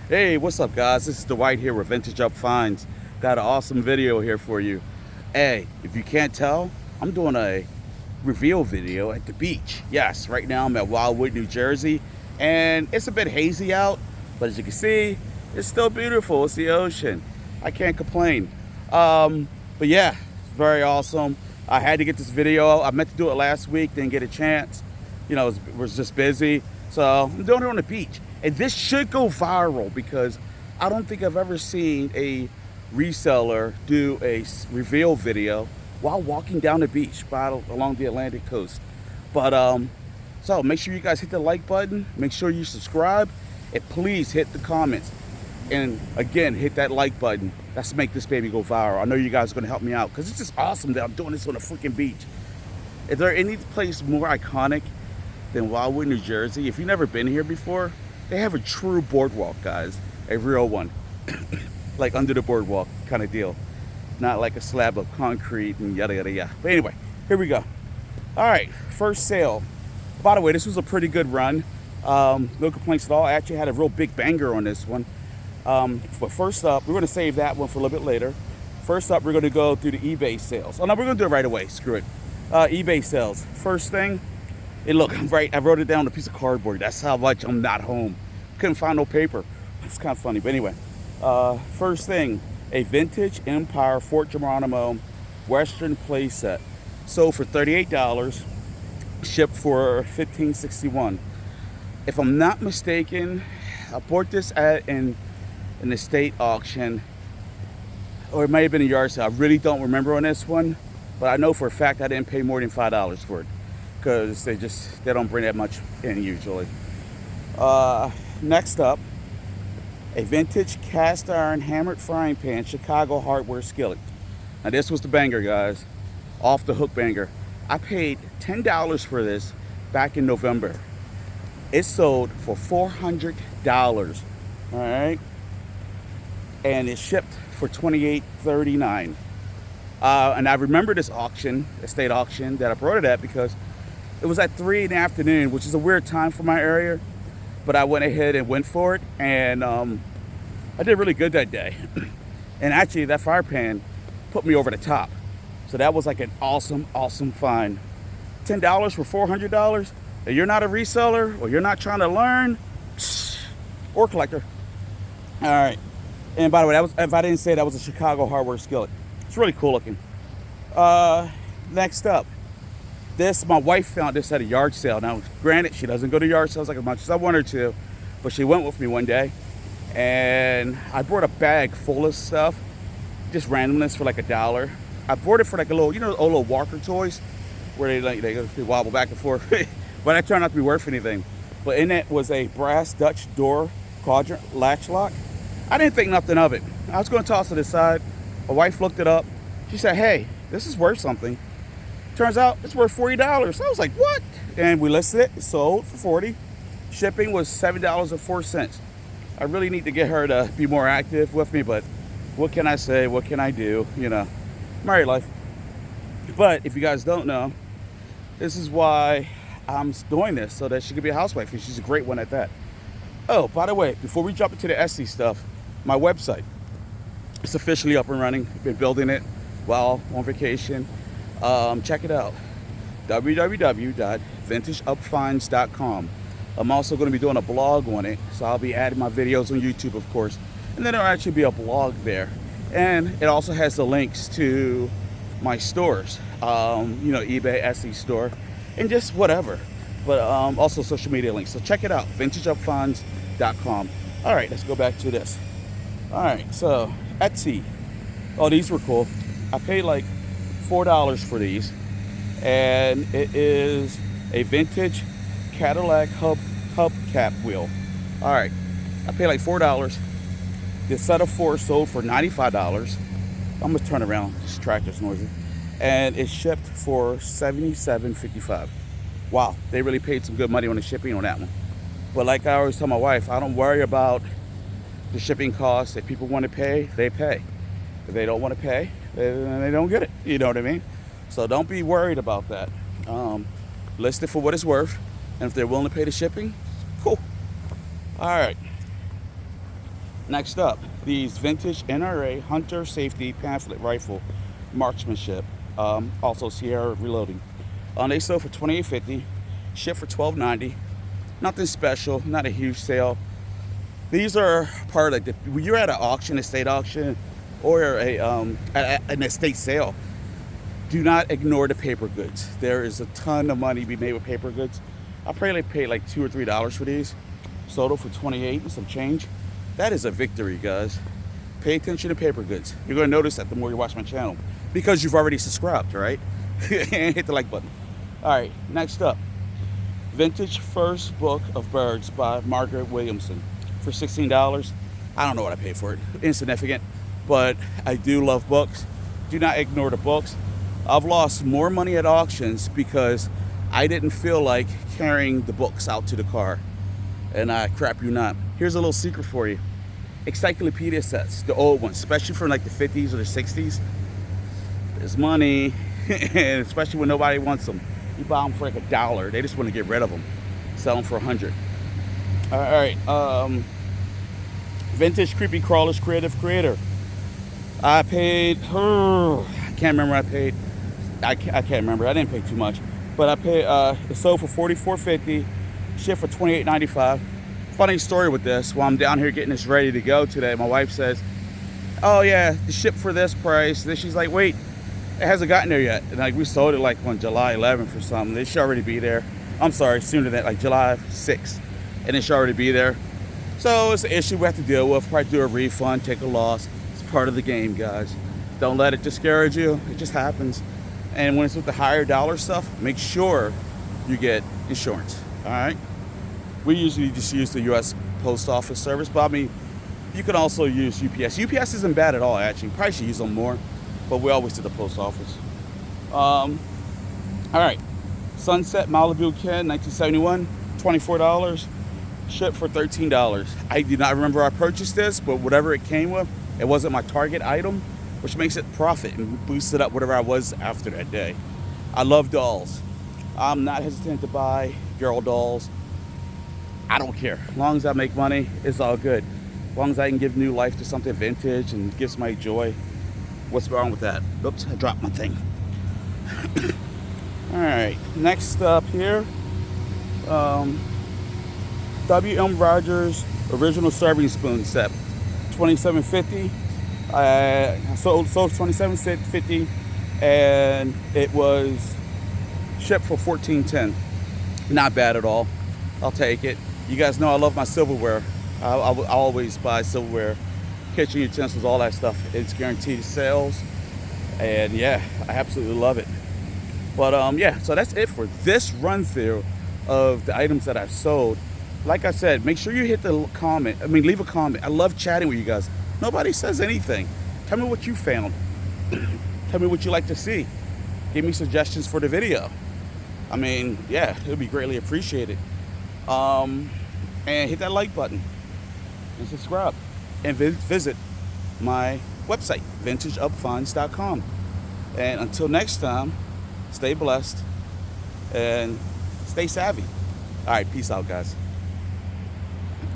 Hey, what's up, guys? This is Dwight here with Vintage Up Finds. Got an awesome video here for you. Hey, if you can't tell, I'm doing a reveal video at the beach. Yes, right now I'm at Wildwood, New Jersey, and it's a bit hazy out, but as you can see, it's still beautiful. It's the ocean. I can't complain. But yeah, it's very awesome. I had to get this video. I meant to do it last week, didn't get a chance. You know, was just busy. So I'm doing it on the beach. And this should go viral because I don't think I've ever seen a reseller do a reveal video while walking down the beach along the Atlantic coast. But so make sure you guys hit the like button, make sure you subscribe, and please hit the comments. And again, hit that like button. Let's make this baby go viral. I know you guys are gonna help me out because it's just awesome that I'm doing this on a freaking beach. Is there any place more iconic than Wildwood, New Jersey? If you've never been here before, they have a true boardwalk, guys. A real one. Like under the boardwalk kind of deal. Not like a slab of concrete and yada yada yada. But anyway, here we go. All right, first sale. By the way, this was a pretty good run. No complaints at all. I actually had a real big banger on this one. But first up, we're gonna save that one for a little bit later. First up, we're gonna go through the eBay sales. Oh no, we're gonna do it right away, screw it. eBay sales. First thing, hey look, I'm right, I wrote it down on a piece of cardboard. That's how much I'm not home. Couldn't find no paper. It's kind of funny, but anyway. First thing, a vintage Empire Fort Geronimo Western playset. Sold for $38, shipped for $15.61. If I'm not mistaken, I bought this at an estate auction, or it may have been a yard sale. I really don't remember on this one, but I know for a fact I didn't pay more than $5 for it because they don't bring that much in usually. Next up, a vintage cast iron hammered frying pan Chicago hardware skillet. Now this was the banger, guys. Off the hook banger. I paid $10 for this back in November. It sold for $400. All right. And it shipped for $28.39. And I remember this auction, estate auction, that I brought it at because it was at 3 in the afternoon, which is a weird time for my area. But I went ahead and went for it, and I did really good that day. And actually, that fire pan put me over the top. So that was like an awesome, awesome find. $10 for $400? If you're not a reseller or you're not trying to learn, or collector. All right. And by the way, if I didn't say, that was a Chicago hardware skillet. It's really cool looking. Next up, my wife found this at a yard sale. Now, granted, she doesn't go to yard sales like as much as I want her to, but she went with me one day, and I brought a bag full of stuff, just randomness for like $1. I bought it for like a little, little Walker toys, where they wobble back and forth, but that turned out to be worth anything. But in it was a brass Dutch door Quadrant latch lock. I didn't think nothing of it. I was going to toss it aside. My wife looked it up. She said, "Hey, this is worth something." Turns out it's worth $40. I was like, what? And we listed it. It sold for $40. Shipping was $7.04. I really need to get her to be more active with me, but what can I say? What can I do? Married life. But if you guys don't know, this is why I'm doing this, so that she could be a housewife, and she's a great one at that. Oh, by the way, before we jump into the Etsy stuff, my website, it's officially up and running. Been building it while on vacation. Check it out, www.vintageupfinds.com. I'm also going to be doing a blog on it, so I'll be adding my videos on YouTube, of course, and then there'll actually be a blog there. And it also has the links to my stores, eBay, Etsy store, and just whatever. But also social media links. So check it out, vintageupfinds.com. All right, let's go back to this. All right, so Etsy. Oh, these were cool. I paid like $4 for these, and it is a vintage Cadillac Hubcap wheel. All right, I paid like $4. The set of 4 sold for $95. I'm gonna turn around, this tractor's noisy. And it shipped for $77.55. Wow, they really paid some good money on the shipping on that one. But like I always tell my wife, I don't worry about the shipping costs. If people want to pay, they pay. If they don't want to pay, they don't get it. You know what I mean? So don't be worried about that. List it for what it's worth, and if they're willing to pay the shipping, cool. All right. Next up, these vintage NRA Hunter Safety Pamphlet Rifle Marksmanship. Also Sierra Reloading. They sold for $28.50, shipped for $12.90. Nothing special, not a huge sale. These are part of like when you're at an auction, estate auction, or an estate sale. Do not ignore the paper goods. There is a ton of money to be made with paper goods. I probably paid like $2 or $3 for these. Sold them for $28 and some change. That is a victory, guys. Pay attention to paper goods. You're going to notice that the more you watch my channel, because you've already subscribed, right? And hit the like button. All right, next up, Vintage First Book of Birds by Margrett Williamson for $16. I don't know what I paid for it. Insignificant, but I do love books. Do not ignore the books. I've lost more money at auctions because I didn't feel like carrying the books out to the car. And I crap you not. Here's a little secret for you. Encyclopedia sets, the old ones, especially from like the 50s or the 60s. There's money, and especially when nobody wants them. You buy them for like $1. They just want to get rid of them. Sell them for $100. All right. Vintage Creepy Crawlers Creative Creator. I paid, I can't remember what I paid. I can't remember. I didn't pay too much. But I paid, it sold for $44.50. Shipped for $28.95. Funny story with this. While I'm down here getting this ready to go today, my wife says, oh yeah, the ship for this price. Then she's like, wait, it hasn't gotten there yet. And like we sold it like on July 11th or something. It should already be there. I'm sorry, sooner than that, like July 6th. And it should already be there. So it's an issue we have to deal with. Probably do a refund, take a loss. It's part of the game, guys. Don't let it discourage you. It just happens. And when it's with the higher dollar stuff, make sure you get insurance. All right. We usually just use the U.S. Post Office service, but I mean, you can also use UPS. UPS isn't bad at all, actually. Probably should use them more, but we always do the post office. All right. Sunset Malibu Ken, 1971, $24. Shipped for $13. I do not remember I purchased this, but whatever it came with, it wasn't my target item, which makes it profit and boosts it up whatever I was after that day. I love dolls. I'm not hesitant to buy girl dolls. I don't care. As long as I make money, it's all good. As long as I can give new life to something vintage and give somebody joy. What's wrong with that? Oops, I dropped my thing. All right, next up here, W.M. Rogers original serving spoon set, $27.50. Sold $27.50, and it was shipped for $14.10. Not bad at all. I'll take it. You guys know I love my silverware. I always buy silverware, kitchen utensils, all that stuff. It's guaranteed sales, and yeah, I absolutely love it. But yeah, so that's it for this run through of the items that I've sold. Like I said, make sure you hit the comment. I mean, leave a comment. I love chatting with you guys. Nobody says anything. Tell me what you found. Tell me what you like to see. Give me suggestions for the video. I mean, yeah, it would be greatly appreciated. And hit that like button and subscribe, and visit my website, vintageupfinds.com. And until next time, stay blessed and stay savvy. All right, peace out, guys.